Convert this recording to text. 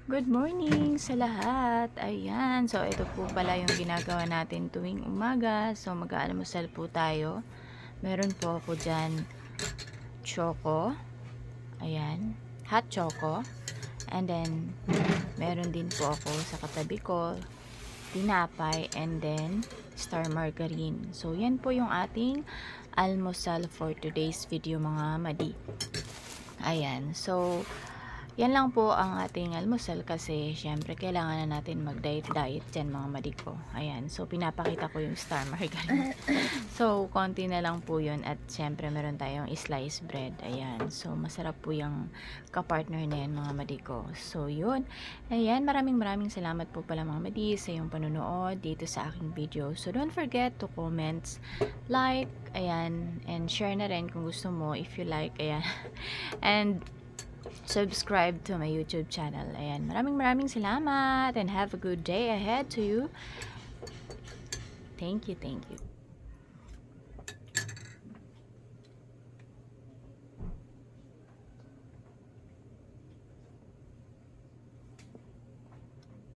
Good morning sa lahat. Ayan. So, ito po pala yung ginagawa natin tuwing umaga. So, mag-aalmusal po tayo. Meron po ako dyan choco. Ayan. Hot choco. And then, meron din po ako sa katabi ko tinapay and then star margarine. So, yan po yung ating almusal for today's video mga madi. Ayan. So, yan lang po ang ating almusal kasi syempre kailangan na natin mag-diet dyan mga madiko. Ayan. So, pinapakita ko yung star margarine. So, konti na lang po yun at syempre meron tayong sliced bread. Ayan. So, masarap po yung kapartner na yan mga madiko. So, yun. Ayan. Maraming salamat po pala mga madi sa yung panunood dito sa aking video. So, don't forget to comment, like, ayan, and share na rin kung gusto mo if you like. Ayan. And subscribe to my YouTube channel. Ayan, maraming salamat and have a good day ahead to you. Thank you.